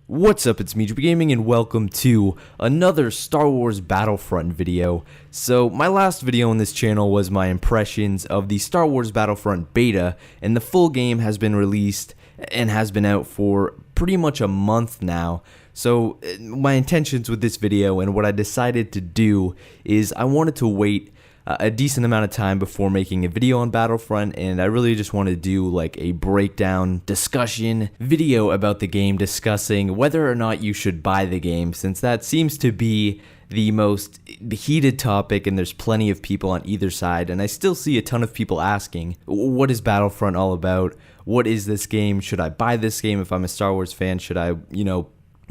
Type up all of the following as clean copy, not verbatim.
What's up, it's me, Juby Gaming, and welcome to another Star Wars Battlefront video. So, my last video on this channel was my impressions of the Star Wars Battlefront beta, and the full game has been released and has been out for pretty much a month now. So, my intentions with this video and what I decided to do is I wanted to wait a decent amount of time before making a video on Battlefront, and I really just want to do like a breakdown discussion video about the game, discussing whether or not you should buy the game, since that seems to be the most heated topic and there's plenty of people on either side, and I still see a ton of people asking, what is Battlefront all about? What is this game? Should I buy this game if I'm a Star Wars fan? Should I,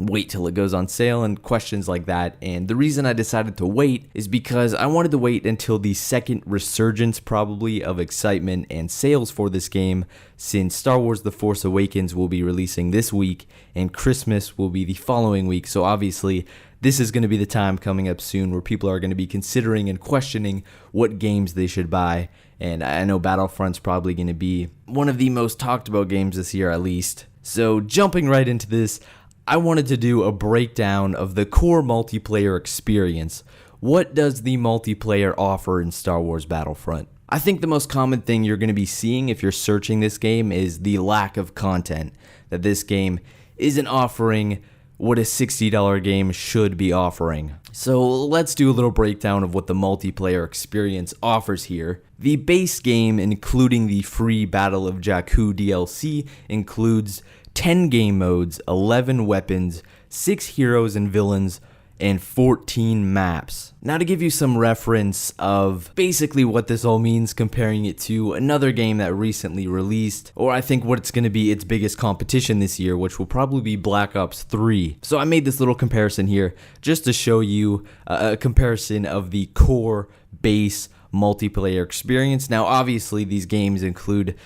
wait till it goes on sale, and questions like that. And the reason I decided to wait is because I wanted to wait until the second resurgence probably of excitement and sales for this game, since Star Wars The Force Awakens will be releasing this week and Christmas will be the following week. So obviously this is going to be the time coming up soon where people are going to be considering and questioning what games they should buy. And I know Battlefront's probably going to be one of the most talked about games this year at least. So jumping right into this, I wanted to do a breakdown of the core multiplayer experience. What does the multiplayer offer in Star Wars Battlefront? I think the most common thing you're going to be seeing if you're searching this game is the lack of content, that this game isn't offering what a $60 game should be offering. So let's do a little breakdown of what the multiplayer experience offers here. The base game, including the free Battle of Jakku DLC, includes 10 game modes, 11 weapons, 6 heroes and villains, and 14 maps. Now to give you some reference of basically what this all means, comparing it to another game that recently released, or I think what it's going to be its biggest competition this year, which will probably be Black Ops 3. So I made this little comparison here just to show you a comparison of the core base multiplayer experience. Now obviously these games include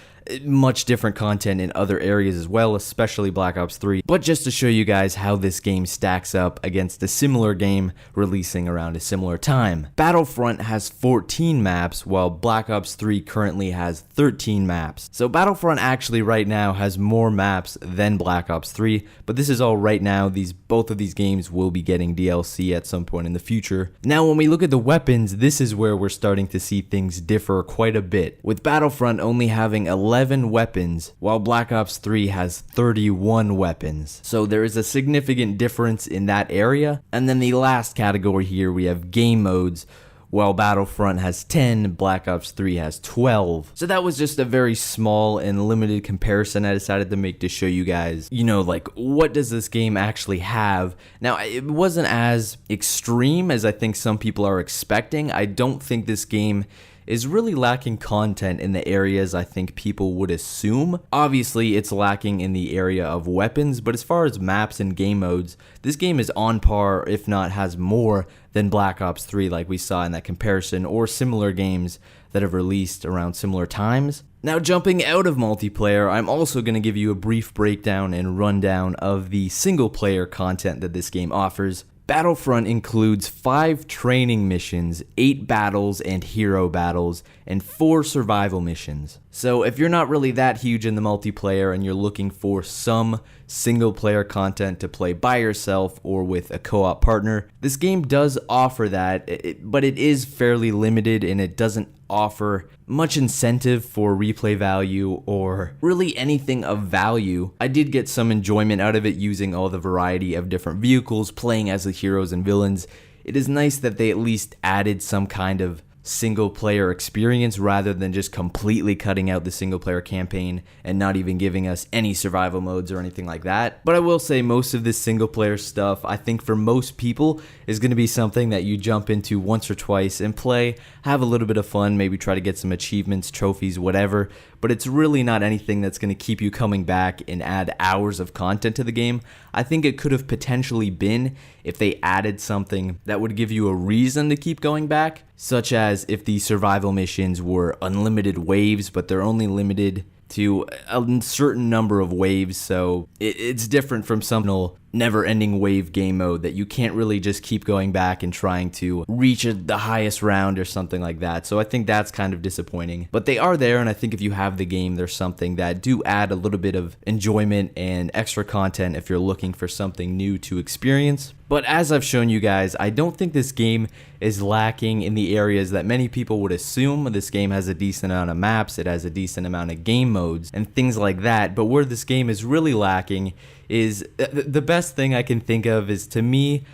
much different content in other areas as well, especially Black Ops 3, but just to show you guys how this game stacks up against a similar game releasing around a similar time. Battlefront has 14 maps, while Black Ops 3 currently has 13 maps. So Battlefront actually right now has more maps than Black Ops 3, but this is all right now. Both of these games will be getting DLC at some point in the future. Now when we look at the weapons, this is where we're starting to see things differ quite a bit, with Battlefront only having 11 weapons, while Black Ops 3 has 31 weapons. So there is a significant difference in that area. And then the last category here, we have game modes. While Battlefront has 10, Black Ops 3 has 12. So that was just a very small and limited comparison I decided to make to show you guys, like what does this game actually have. Now, it wasn't as extreme as I think some people are expecting. I don't think this game is really lacking content in the areas I think people would assume. Obviously, it's lacking in the area of weapons, but as far as maps and game modes, this game is on par, if not has more than Black Ops 3 like we saw in that comparison, or similar games that have released around similar times. Now jumping out of multiplayer, I'm also going to give you a brief breakdown and rundown of the single player content that this game offers. Battlefront includes 5 training missions, 8 battles and hero battles, and 4 survival missions. So if you're not really that huge in the multiplayer and you're looking for some single player content to play by yourself or with a co-op partner, this game does offer that, but it is fairly limited and it doesn't offer much incentive for replay value or really anything of value. I did get some enjoyment out of it using all the variety of different vehicles, playing as the heroes and villains. It is nice that they at least added some kind of single player experience rather than just completely cutting out the single player campaign and not even giving us any survival modes or anything like that. But I will say most of this single player stuff, I think for most people, is going to be something that you jump into once or twice and play, have a little bit of fun, maybe try to get some achievements, trophies, whatever, but it's really not anything that's going to keep you coming back and add hours of content to the game. I think it could have potentially been if they added something that would give you a reason to keep going back, such as if the survival missions were unlimited waves, but they're only limited to a certain number of waves, so it's different from some never-ending wave game mode that you can't really just keep going back and trying to reach the highest round or something like that. So I think that's kind of disappointing. But they are there, and I think if you have the game, there's something that do add a little bit of enjoyment and extra content if you're looking for something new to experience. But as I've shown you guys, I don't think this game is lacking in the areas that many people would assume. This game has a decent amount of maps, it has a decent amount of game modes, and things like that. But where this game is really lacking is, the best thing I can think of is, to me,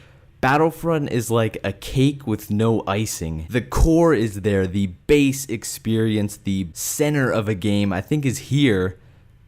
Battlefront is like a cake with no icing. The core is there, the base experience, the center of a game, I think is here,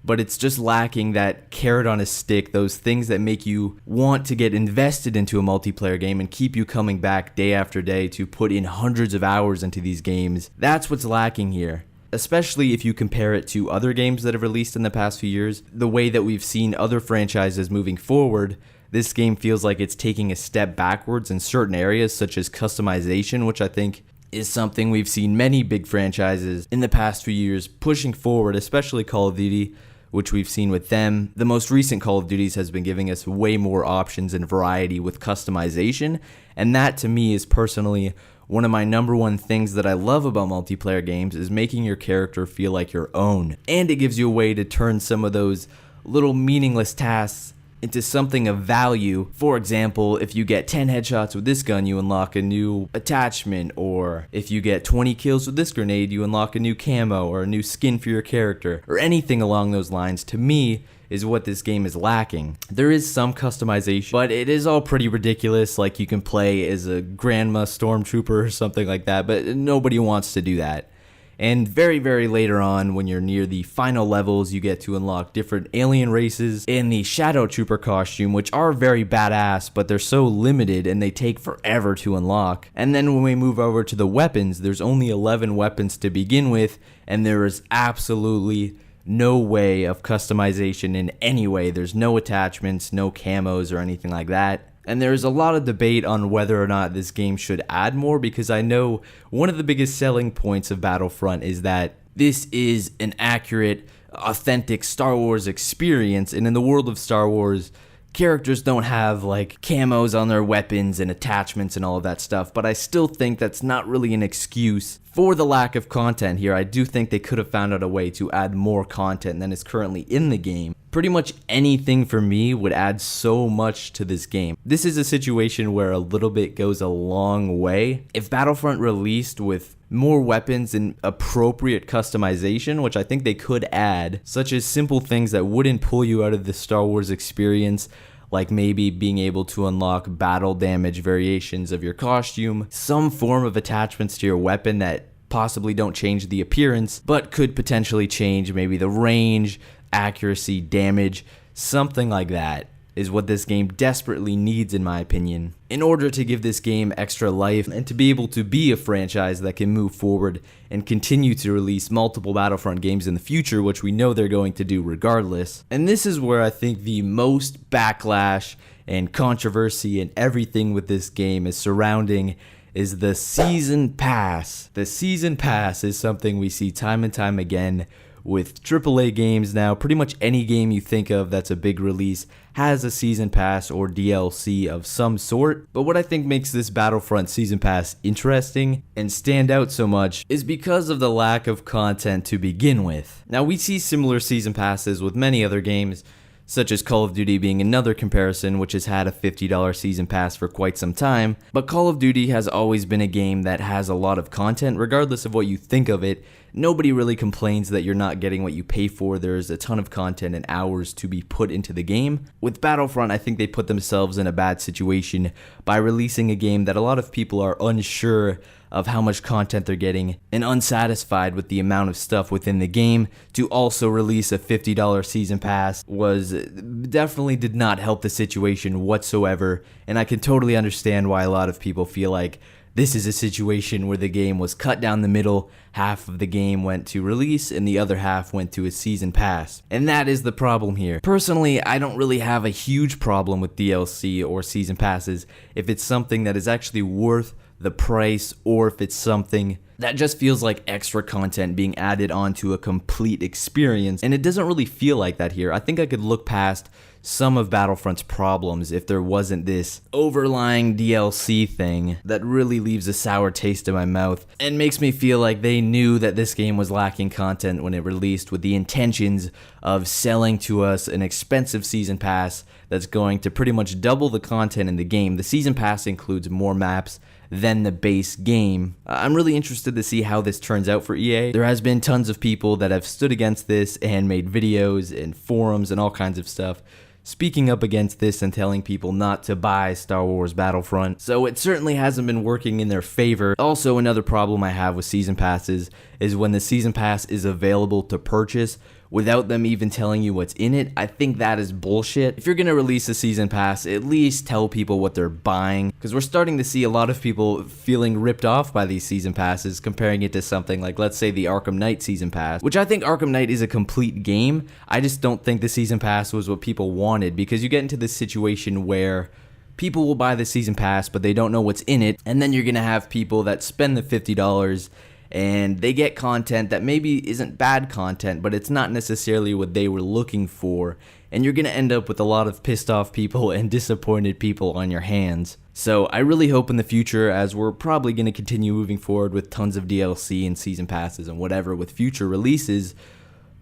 but it's just lacking that carrot on a stick, those things that make you want to get invested into a multiplayer game and keep you coming back day after day to put in hundreds of hours into these games. That's what's lacking here. Especially if you compare it to other games that have released in the past few years, the way that we've seen other franchises moving forward, this game feels like it's taking a step backwards in certain areas such as customization, which I think is something we've seen many big franchises in the past few years pushing forward, especially Call of Duty, which we've seen with them. The most recent Call of Duties has been giving us way more options and variety with customization, and that to me is personally one of my number one things that I love about multiplayer games, is making your character feel like your own. And it gives you a way to turn some of those little meaningless tasks into something of value. For example, if you get 10 headshots with this gun, you unlock a new attachment, or if you get 20 kills with this grenade, you unlock a new camo or a new skin for your character, or anything along those lines, to me, is what this game is lacking. There is some customization, but it is all pretty ridiculous, like you can play as a grandma stormtrooper or something like that, but nobody wants to do that. And very, very later on, when you're near the final levels, you get to unlock different alien races in the Shadow Trooper costume, which are very badass, but they're so limited and they take forever to unlock. And then when we move over to the weapons, there's only 11 weapons to begin with, and there is absolutely no way of customization in any way. There's no attachments, no camos or anything like that. And there's a lot of debate on whether or not this game should add more, because I know one of the biggest selling points of Battlefront is that this is an accurate, authentic Star Wars experience, and in the world of Star Wars, characters don't have like camos on their weapons and attachments and all of that stuff, but I still think that's not really an excuse for the lack of content here. I do think they could have found out a way to add more content than is currently in the game. Pretty much anything for me would add so much to this game. This is a situation where a little bit goes a long way. If Battlefront released with more weapons and appropriate customization, which I think they could add, such as simple things that wouldn't pull you out of the Star Wars experience, like maybe being able to unlock battle damage variations of your costume, some form of attachments to your weapon that possibly don't change the appearance, but could potentially change maybe the range, accuracy, damage, something like that is what this game desperately needs, in my opinion, in order to give this game extra life and to be able to be a franchise that can move forward and continue to release multiple Battlefront games in the future, which we know they're going to do regardless. And this is where I think the most backlash and controversy and everything with this game is surrounding is the Season Pass. The Season Pass is something we see time and time again with AAA games now. Pretty much any game you think of that's a big release has a Season Pass or DLC of some sort. But what I think makes this Battlefront Season Pass interesting and stand out so much is because of the lack of content to begin with. Now, we see similar Season Passes with many other games, such as Call of Duty being another comparison, which has had a $50 Season Pass for quite some time. But Call of Duty has always been a game that has a lot of content, regardless of what you think of it. Nobody really complains that you're not getting what you pay for. There's a ton of content and hours to be put into the game. With Battlefront, I think they put themselves in a bad situation by releasing a game that a lot of people are unsure of how much content they're getting and unsatisfied with the amount of stuff within the game. To also release a $50 Season Pass was definitely did not help the situation whatsoever, and I can totally understand why a lot of people feel like this is a situation where the game was cut down the middle. Half of the game went to release and the other half went to a Season Pass. And that is the problem here. Personally, I don't really have a huge problem with DLC or Season Passes if it's something that is actually worth the price, or if it's something that just feels like extra content being added onto a complete experience, and it doesn't really feel like that here. I think I could look past some of Battlefront's problems if there wasn't this overlying DLC thing that really leaves a sour taste in my mouth and makes me feel like they knew that this game was lacking content when it released, with the intentions of selling to us an expensive season pass that's going to pretty much double the content in the game. The season pass includes more maps than the base game. I'm really interested to see how this turns out for EA. There has been tons of people that have stood against this and made videos and forums and all kinds of stuff speaking up against this and telling people not to buy Star Wars Battlefront, so it certainly hasn't been working in their favor. Also, another problem I have with season passes is when the season pass is available to purchase without them even telling you what's in it. I think that is bullshit. If you're gonna release a season pass, at least tell people what they're buying, because we're starting to see a lot of people feeling ripped off by these season passes, comparing it to something like, let's say, the Arkham Knight season pass, which I think Arkham Knight is a complete game. I just don't think the season pass was what people wanted, because you get into this situation where people will buy the season pass, but they don't know what's in it, and then you're gonna have people that spend the $50 and they get content that maybe isn't bad content, but it's not necessarily what they were looking for, and you're gonna end up with a lot of pissed off people and disappointed people on your hands. So I really hope in the future, as we're probably gonna continue moving forward with tons of DLC and season passes and whatever with future releases,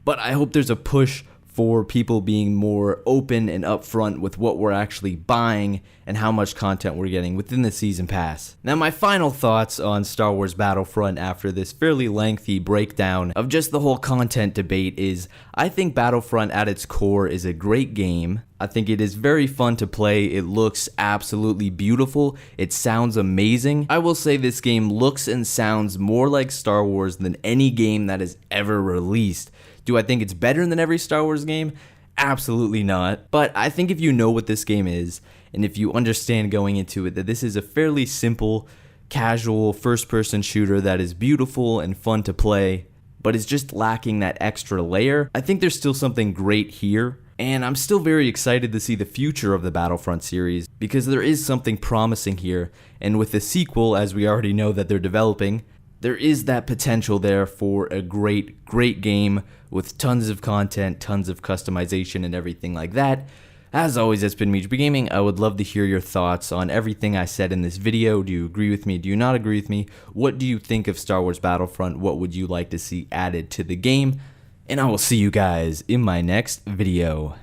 but I hope there's a push for people being more open and upfront with what we're actually buying and how much content we're getting within the season pass. Now, my final thoughts on Star Wars Battlefront after this fairly lengthy breakdown of just the whole content debate is, I think Battlefront at its core is a great game. I think it is very fun to play. It looks absolutely beautiful. It sounds amazing. I will say this game looks and sounds more like Star Wars than any game that is ever released. Do I think it's better than every Star Wars game? Absolutely not. But I think if you know what this game is, and if you understand going into it that this is a fairly simple, casual, first-person shooter that is beautiful and fun to play, but is just lacking that extra layer, I think there's still something great here. And I'm still very excited to see the future of the Battlefront series, because there is something promising here, and with the sequel, as we already know that they're developing, there is that potential there for a great game with tons of content, tons of customization and everything like that. As always, it's been MeJB Gaming. I would love to hear your thoughts on everything I said in this video. Do you agree with me? Do you not agree with me? What do you think of Star Wars Battlefront? What would you like to see added to the game? And I will see you guys in my next video.